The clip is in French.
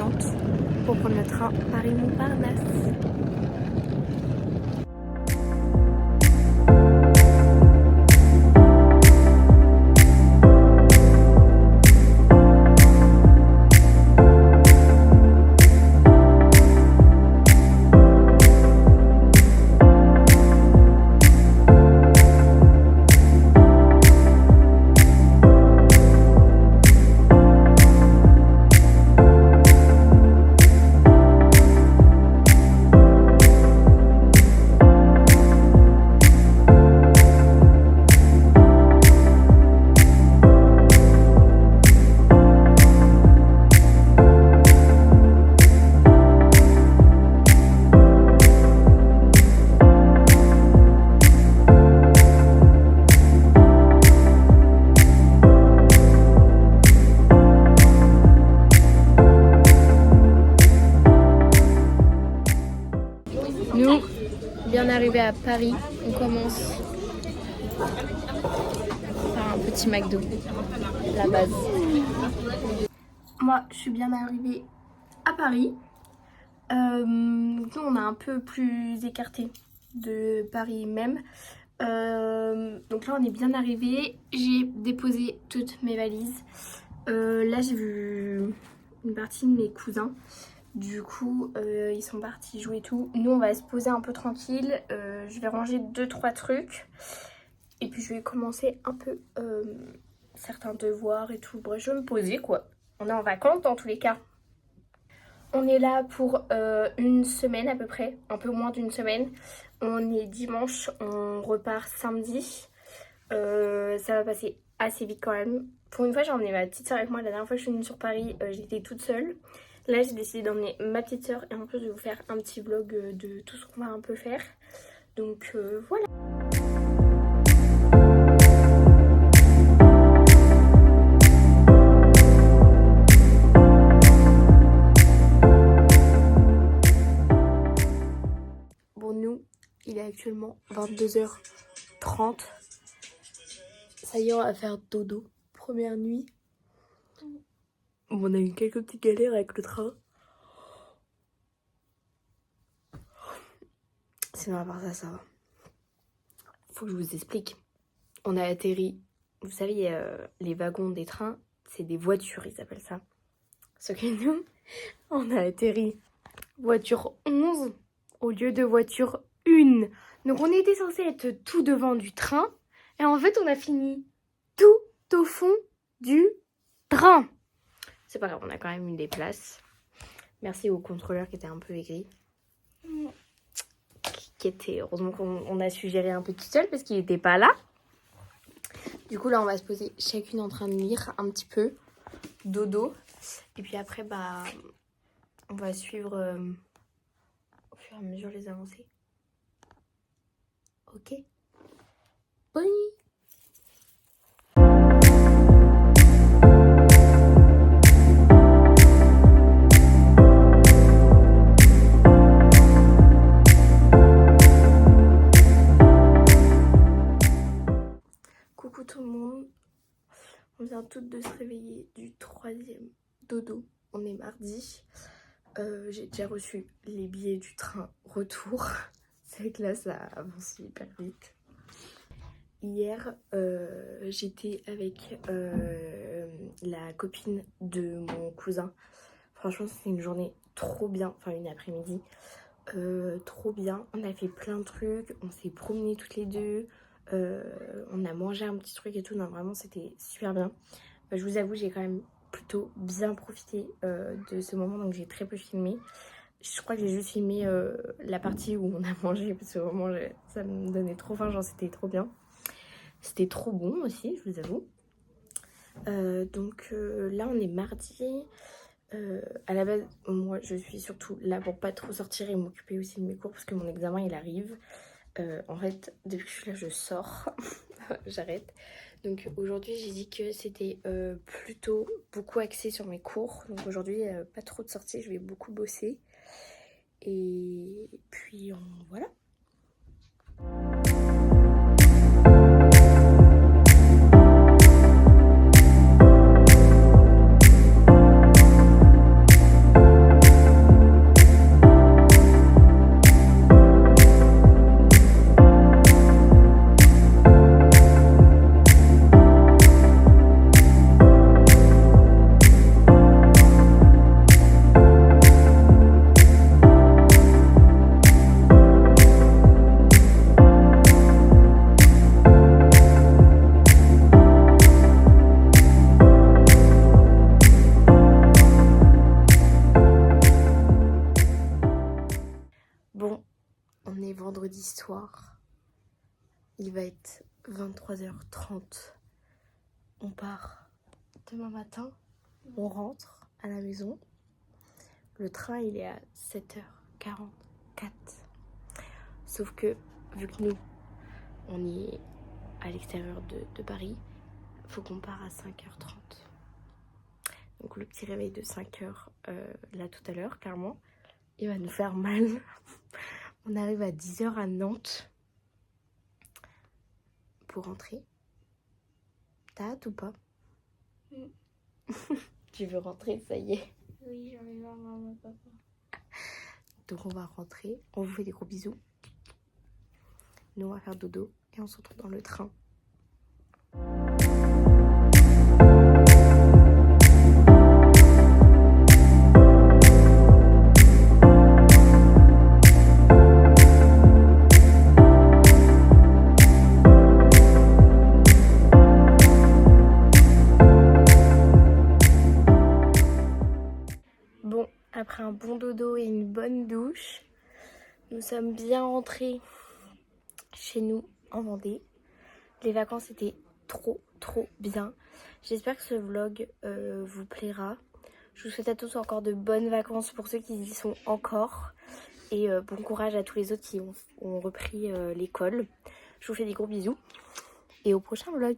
Nantes pour prendre le train Paris-Montparnasse. Nous, bien arrivés à Paris, on commence par un petit McDo, la base. Moi, je suis bien arrivée à Paris. Nous, on est un peu plus écarté de Paris même. Donc là, on est bien arrivés. J'ai déposé toutes mes valises. Là, j'ai vu une partie de mes cousins. Du coup, ils sont partis jouer et tout. Nous, on va se poser un peu tranquille. Je vais ranger 2-3 trucs. Et puis, je vais commencer un peu certains devoirs et tout. Bref, je vais me poser, quoi. On est en vacances, dans tous les cas. On est là pour une semaine à peu près. Un peu moins d'une semaine. On est dimanche. On repart samedi. Ça va passer assez vite quand même. Pour une fois, j'ai emmené ma petite soeur avec moi. La dernière fois que je suis venue sur Paris, j'étais toute seule. Là, j'ai décidé d'emmener ma petite soeur et en plus de vous faire un petit vlog de tout ce qu'on va un peu faire. Donc voilà. Bon, nous, il est actuellement 22h30. Ça y est, on va faire dodo. Première nuit. On a eu quelques petites galères avec le train. Sinon, à part ça, ça va. Faut que je vous explique. On a atterri, vous savez, les wagons des trains, c'est des voitures, ils appellent ça. Sauf que nous, on a atterri voiture 11 au lieu de voiture 1. Donc, on était censé être tout devant du train. Et en fait, on a fini tout au fond du train. C'est pas grave, on a quand même eu des places. Merci au contrôleur qui était un peu aigri. Heureusement qu'on a su gérer un peu tout seul parce qu'il n'était pas là. Du coup, là, on va se poser chacune en train de lire un petit peu. Dodo. Et puis après, bah, on va suivre au fur et à mesure les avancées. Ok. Bonne nuit. Coucou tout le monde, on vient toutes de se réveiller du 3e dodo, on est mardi. J'ai déjà reçu les billets du train retour, c'est que là ça avance hyper vite. Hier j'étais avec la copine de mon cousin, franchement c'était une journée trop bien, enfin une après-midi, trop bien. On a fait plein de trucs, on s'est promenés toutes les deux. On a mangé un petit truc et tout, non vraiment c'était super bien. Je vous avoue j'ai quand même plutôt bien profité de ce moment, donc j'ai très peu filmé. Je crois que j'ai juste filmé la partie où on a mangé parce que vraiment ça me donnait trop faim, genre c'était trop bien. C'était trop bon aussi, je vous avoue. Donc là on est mardi. À la base moi je suis surtout là pour pas trop sortir et m'occuper aussi de mes cours parce que mon examen il arrive. En fait, depuis que je suis là, je sors. J'arrête. Donc aujourd'hui, j'ai dit que c'était plutôt beaucoup axé sur mes cours. Donc aujourd'hui, pas trop de sorties, je vais beaucoup bosser. Et puis voilà. est vendredi soir. Il va être 23h30. On part demain matin. On rentre à la maison. Le train, il est à 7h44. Sauf que, vu que nous, on est à l'extérieur de Paris, il faut qu'on parte à 5h30. Donc le petit réveil de 5h, là tout à l'heure, clairement, il va nous faire mal. On arrive à 10h à Nantes pour rentrer. T'as hâte ou pas? Tu veux rentrer, ça y est. Oui, j'en ai marre, maman, papa. Donc on va rentrer, on vous fait des gros bisous. Nous on va faire dodo et on se retrouve dans le train. Bon, après un bon dodo et une bonne douche, nous sommes bien rentrés chez nous en Vendée. Les vacances étaient trop bien. J'espère que ce vlog vous plaira. Je vous souhaite à tous encore de bonnes vacances pour ceux qui y sont encore. Et bon courage à tous les autres qui ont repris l'école. Je vous fais des gros bisous et au prochain vlog.